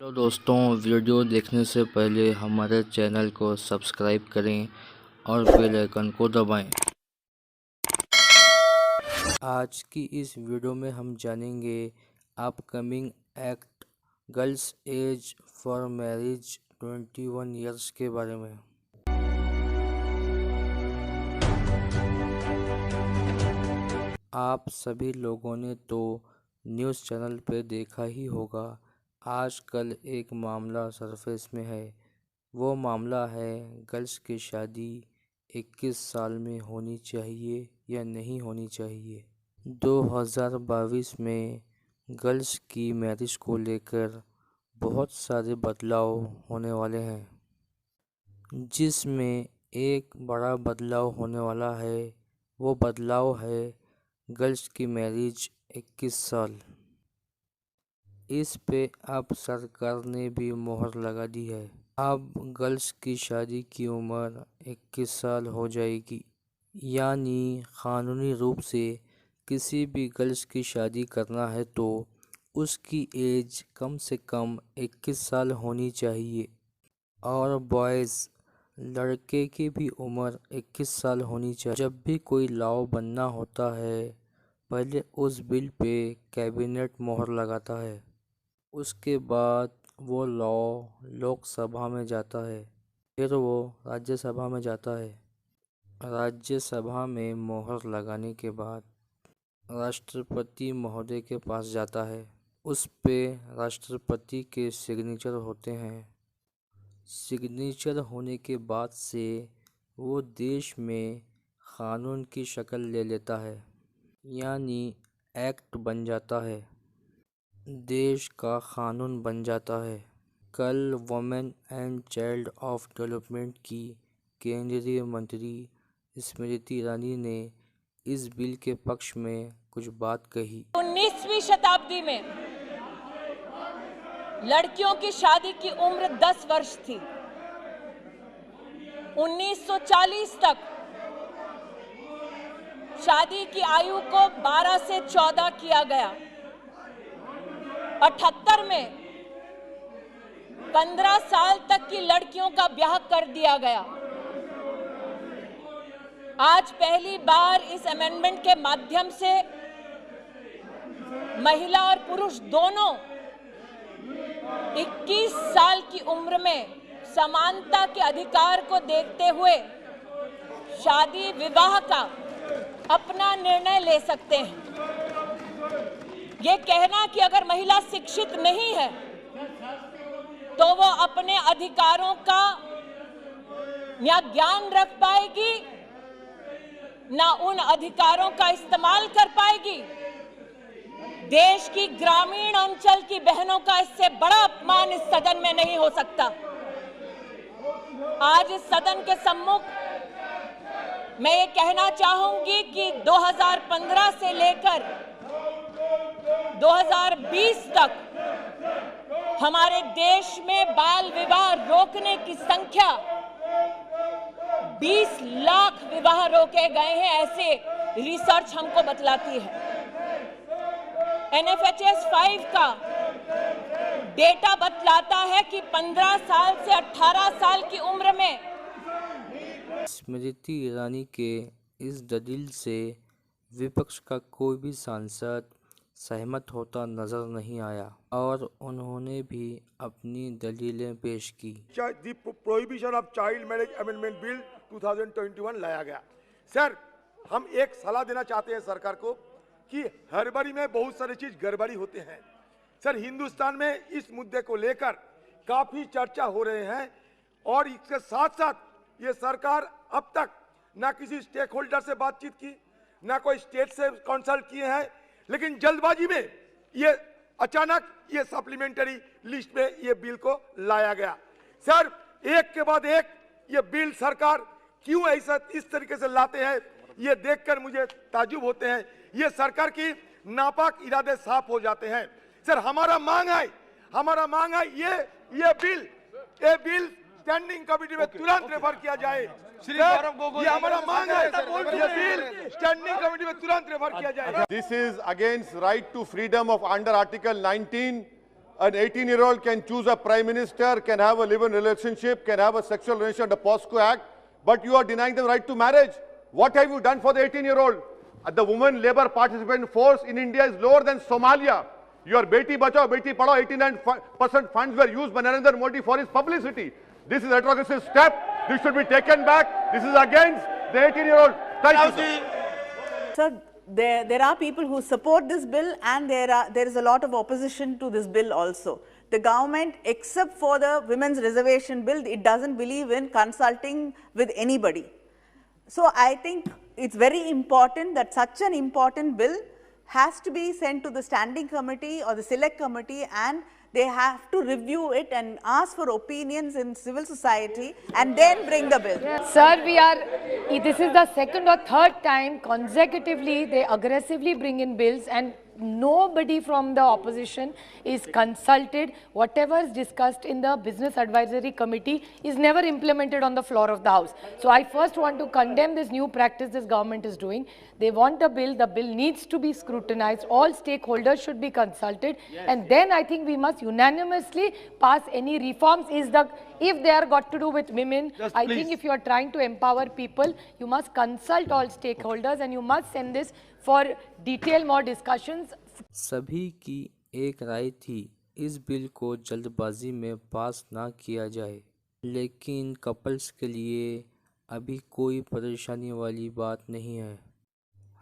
Hello दोस्तों, video देखने से पहले हमारे चैनल को सब्सक्राइब करें और बेल आइकन को दबाएं। आज की इस वीडियो में हम जानेंगे upcoming act girls age for marriage 21 years के बारे में। आप सभी लोगों ने तो न्यूज़ चैनल पे देखा ही होगा, आजकल एक मामला सरफेस में है। वो मामला है गर्ल्स की शादी 21 साल में होनी चाहिए या नहीं होनी चाहिए। 2022 में गर्ल्स की मैरिज को लेकर बहुत सारे बदलाव होने वाले हैं, जिसमें एक बड़ा बदलाव होने वाला है। वो बदलाव है गर्ल्स की मैरिज 21 साल। इस पे अब सरकार ने भी मोहर लगा दी है। अब गर्ल्स की शादी की उम्र 21 साल हो जाएगी, यानी कानूनी रूप से किसी भी गर्ल्स की शादी करना है तो उसकी एज कम से कम 21 साल होनी चाहिए। और बॉयज़ लड़के की भी उम्र 21 साल होनी चाहिए। जब भी कोई लॉ बनना होता है, पहले उस बिल पे कैबिनेट मोहर लगाता है, उसके बाद वो लॉ लोकसभा में जाता है, फिर वो राज्यसभा में जाता है। राज्यसभा में मोहर लगाने के बाद राष्ट्रपति महोदय के पास जाता है। उस पे राष्ट्रपति के सिग्नेचर होते हैं। सिग्नेचर होने के बाद से वो देश में कानून की शक्ल ले लेता है, यानी एक्ट बन जाता है, देश का कानून बन जाता है। कल women and child of development की केंद्रीय मंत्री स्मृति ईरानी ने इस बिल के पक्ष में कुछ बात कही। 19वीं शताब्दी में लड़कियों की शादी की उम्र 10 वर्ष थी। 1940 तक शादी की आयु को 12 से 14 किया गया। 78 में 15 साल तक की लड़कियों का ब्याह कर दिया गया। आज पहली बार इस अमेंडमेंट के माध्यम से महिला और पुरुष दोनों 21 साल की उम्र में समानता के अधिकार को देखते हुए शादी विवाह का अपना निर्णय ले सकते हैं। ये कहना कि अगर महिला शिक्षित नहीं है तो वो अपने अधिकारों का ना ज्ञान रख पाएगी, ना उन अधिकारों का इस्तेमाल कर पाएगी, देश की ग्रामीण अंचल की बहनों का इससे बड़ा अपमान इस सदन में नहीं हो सकता। आज इस सदन के सम्मुख मैं ये कहना चाहूंगी कि 2015 से लेकर 2020 तक हमारे देश में बाल विवाह रोकने की संख्या 20 लाख विवाह रोके गए हैं, ऐसे रिसर्च हमको बतलाती है। NFHS 5 का डेटा बतलाता है कि 15 साल से 18 साल की उम्र में स्मृति ईरानी के इस दलील से विपक्ष का कोई भी सांसद सहमत होता नजर नहीं आया और उन्होंने भी अपनी दलीलें पेश की। The prohibition of child marriage amendment bill 2021 लाया गया। सर, हम एक सलाह देना चाहते हैं सरकार को कि हड़बड़ी में बहुत सारी चीज गड़बड़ी होते हैं। सर, हिंदुस्तान में इस मुद्दे को लेकर काफी चर्चा हो रहे हैं और इसके साथ साथ ये सरकार अब तक ना किसी स्टेक होल्डर से बातचीत की, ना कोई स्टेट से कंसल्ट किए हैं, लेकिन जल्दबाजी में ये अचानक ये सप्लीमेंट्री लिस्ट में ये बिल को लाया गया। सर, एक के बाद एक ये बिल सरकार क्यों ऐसा इस तरीके से लाते हैं, ये देखकर मुझे ताज्जुब होते हैं। ये सरकार की नापाक इरादे साफ हो जाते हैं। सर, हमारा मांग है ये बिल स्टैंडिंग कमेटी में तुरंत रेफर किया जाए। ये हमारा मांग है, ये बिल स्टैंडिंग कमेटी में तुरंत रेफर किया जाए। This is against right to freedom of under Article 19 an 18-year-old can choose a prime minister, can have a live-in relationship, can have a sexual relation under POSCO Act, but you are denying them right to marriage. What have you done for the 18-year-old? The women labor participant force in India is lower than Somalia. Your Beti Bachao, Beti Padhao, 89% funds were used by Narendra Modi for his publicity. This is a retrogressive step. This should be taken back. This is against the 18-year-old. Thank you, sir. Sir, there are people who support this bill, and there is a lot of opposition to this bill also. The government, except for the women's reservation bill, it doesn't believe in consulting with anybody. So I think it's very important that such an important bill has to be sent to the standing committee or the select committee, and they have to review it and ask for opinions in civil society and then bring the bill. Sir, this is the second or third time consecutively they aggressively bring in bills, and nobody from the opposition is consulted. Whatever is discussed in the Business Advisory Committee is never implemented on the floor of the House. So I first want to condemn this new practice this government is doing. They want a bill, the bill needs to be scrutinized, all stakeholders should be consulted, and then I think we must unanimously pass any reforms. If they are got to do with women, I think if you are trying to empower people, you must consult all stakeholders and you must send this for detail more discussions. सभी की एक राय थी इस bill को जल्दबाजी में पास ना किया जाए, लेकिन कपल्स के लिए अभी कोई परेशानी वाली बात नहीं है।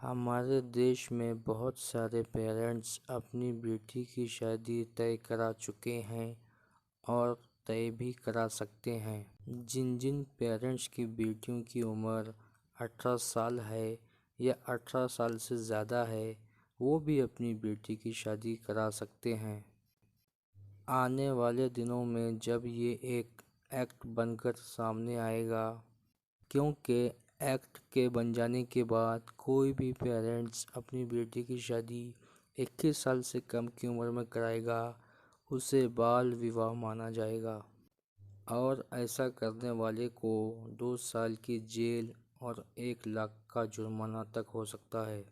हमारे देश में बहुत सारे पेरेंट्स अपनी बेटी की शादी तय करा चुके हैं और तय भी करा सकते हैं। जिन पेरेंट्स की बेटियों की उम्र 18 साल है या 18 साल से ज़्यादा है, वो भी अपनी बेटी की शादी करा सकते हैं। आने वाले दिनों में जब ये एक एक्ट बनकर सामने आएगा, क्योंकि एक्ट के बन जाने के बाद कोई भी पेरेंट्स अपनी बेटी की शादी 21 साल से कम की उम्र में कराएगा, उसे बाल विवाह माना जाएगा और ऐसा करने वाले को 2 साल की जेल और 1 लाख का जुर्माना तक हो सकता है।